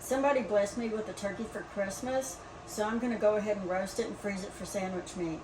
Somebody blessed me with a turkey for Christmas, so I'm going to go ahead and roast it and freeze it for sandwich meat.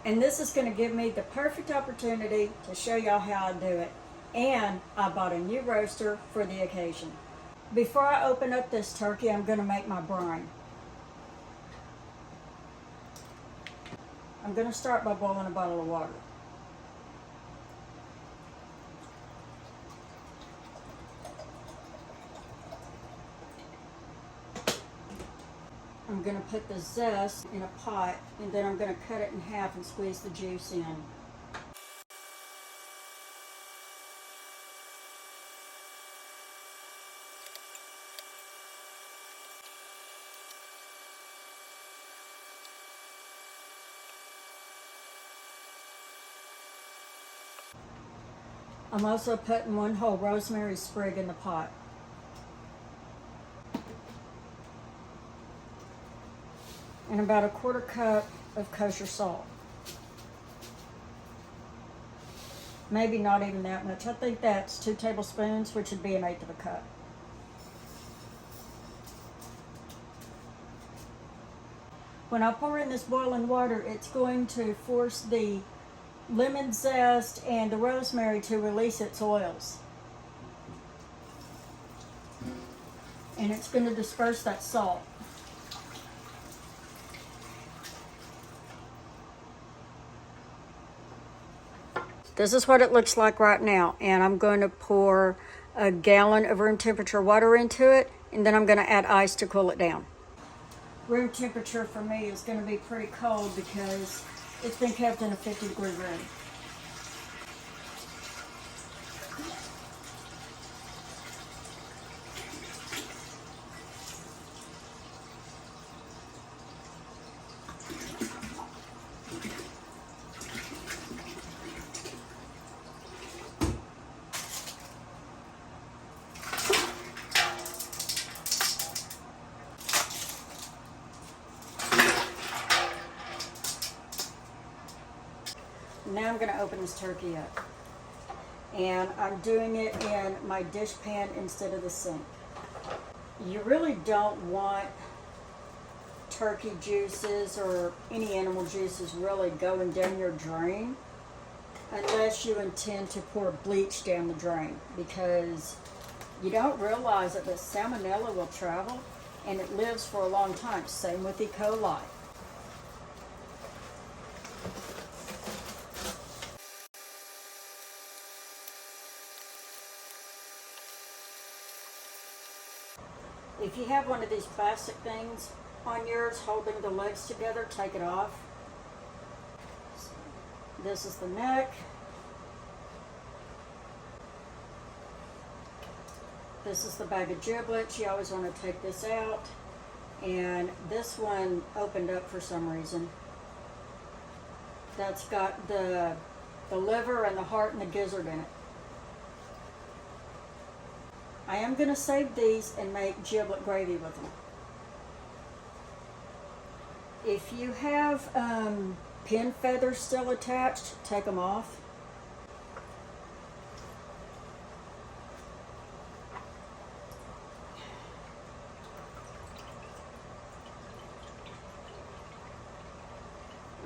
And this is going to give me the perfect opportunity to show y'all how I do it. And I bought a new roaster for the occasion. Before I open up this turkey, I'm going to make my brine. I'm going to start by boiling a bottle of water. I'm going to put the zest in a pot, and then I'm going to cut it in half and squeeze the juice in. I'm also putting one whole rosemary sprig in the pot. And about a quarter cup of kosher salt. Maybe not even that much. I think that's 2 tablespoons, which would be 1/8 of a cup. When I pour in this boiling water, it's going to force the lemon zest and the rosemary to release its oils. And it's going to disperse that salt. This is what it looks like right now, and I'm going to pour a gallon of room temperature water into it, and then I'm going to add ice to cool it down. Room temperature for me is going to be pretty cold because it's been kept in a 50-degree room. Now I'm going to open this turkey up, and I'm doing it in my dish pan instead of the sink. You really don't want turkey juices or any animal juices really going down your drain unless you intend to pour bleach down the drain, because you don't realize that the salmonella will travel and it lives for a long time. Same with E. coli. If you have one of these plastic things on yours holding the legs together, take it off. This is the neck. This is the bag of giblets. You always want to take this out. And this one opened up for some reason. That's got the liver and the heart and the gizzard in it. I am going to save these and make giblet gravy with them. If you have pin feathers still attached, take them off.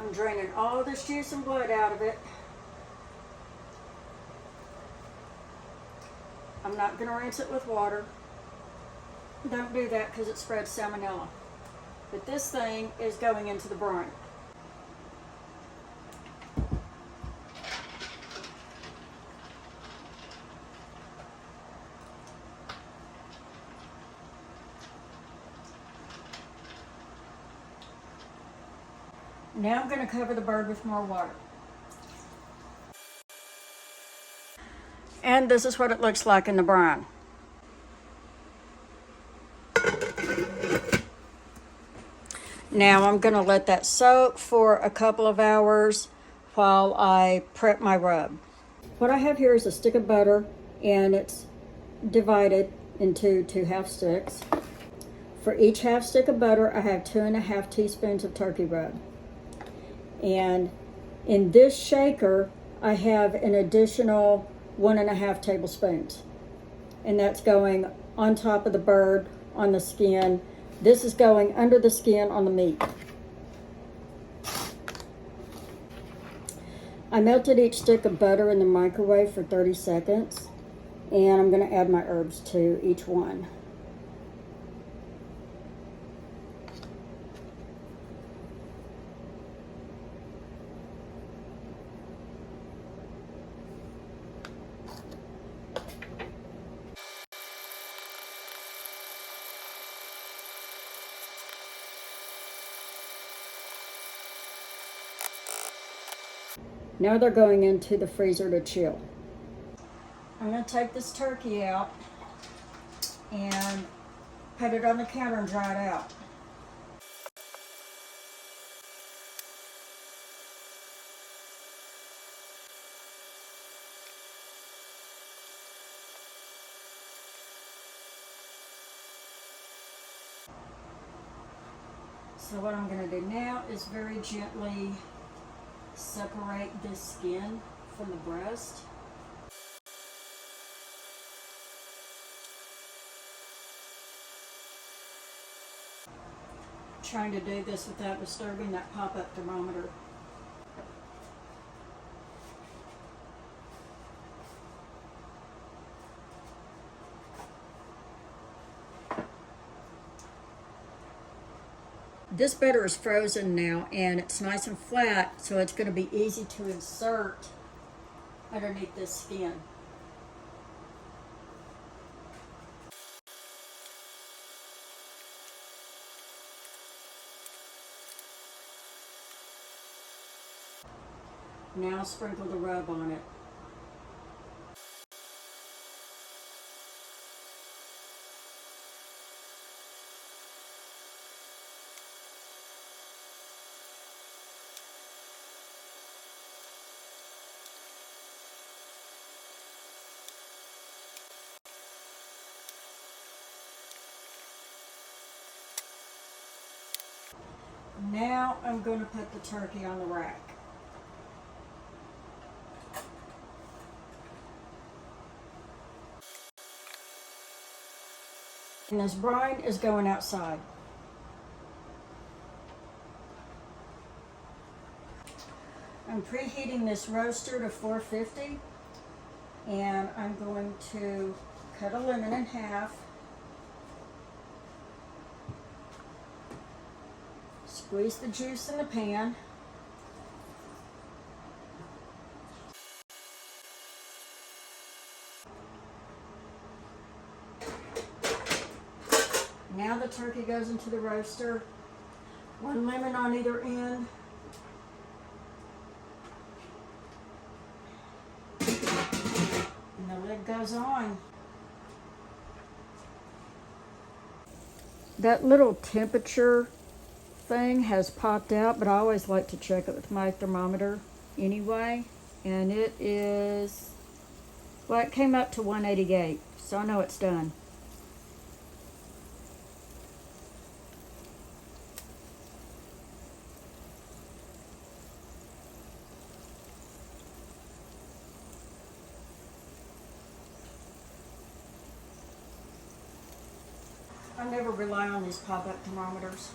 I'm draining all this juice and blood out of it. I'm not going to rinse it with water. Don't do that because it spreads salmonella. But this thing is going into the brine. Now I'm going to cover the bird with more water. And this is what it looks like in the brine. Now I'm going to let that soak for a couple of hours while I prep my rub. What I have here is a stick of butter, and it's divided into 2 half sticks. For each half stick of butter, I have 2.5 teaspoons of turkey rub. And in this shaker, I have an additional 1.5 tablespoons. And that's going on top of the bird on the skin. This is going under the skin on the meat. I melted each stick of butter in the microwave for 30 seconds, and I'm going to add my herbs to each one. Now they're going into the freezer to chill. I'm going to take this turkey out and put it on the counter and dry it out. So what I'm going to do now is very gently separate this skin from the breast. Trying to do this without disturbing that pop-up thermometer. This butter is frozen now and it's nice and flat, so it's going to be easy to insert underneath this skin. Now sprinkle the rub on it. Now I'm going to put the turkey on the rack. And this brine is going outside. I'm preheating this roaster to 450, and I'm going to cut a lemon in half, squeeze the juice in the pan, now the turkey goes into the roaster, one lemon on either end, and the lid goes on. That little temperature thing has popped out, but I always like to check it with my thermometer anyway, and it is, well, it came up to 188, so I know it's done. I never rely on these pop-up thermometers.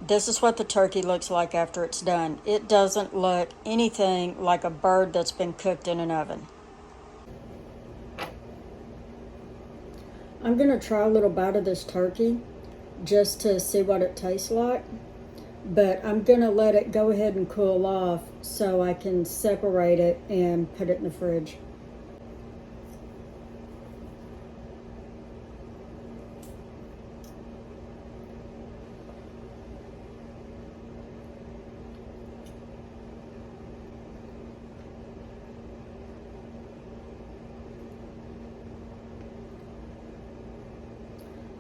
This is what the turkey looks like after it's done. It doesn't look anything like a bird that's been cooked in an oven. I'm going to try a little bite of this turkey just to see what it tastes like, but I'm going to let it go ahead and cool off so I can separate it and put it in the fridge.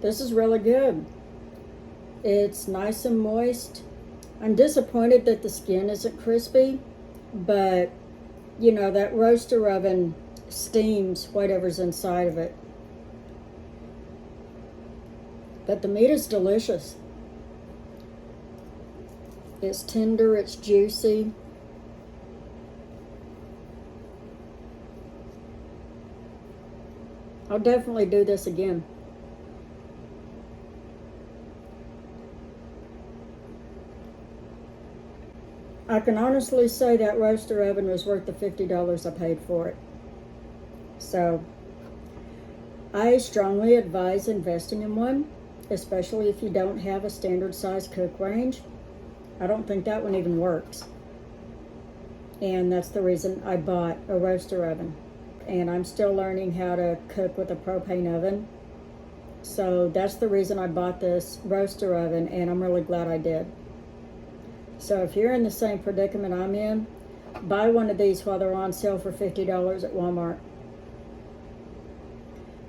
This is really good. It's nice and moist. I'm disappointed that the skin isn't crispy, but you know, that roaster oven steams whatever's inside of it. But the meat is delicious. It's tender, it's juicy. I'll definitely do this again. I can honestly say that roaster oven was worth the $50 I paid for it. So, I strongly advise investing in one, especially if you don't have a standard size cook range. I don't think that one even works. And that's the reason I bought a roaster oven. And I'm still learning how to cook with a propane oven. So that's the reason I bought this roaster oven, and I'm really glad I did. So if you're in the same predicament I'm in, buy one of these while they're on sale for $50 at Walmart.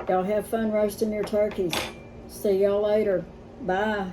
Y'all have fun roasting your turkeys. See y'all later. Bye.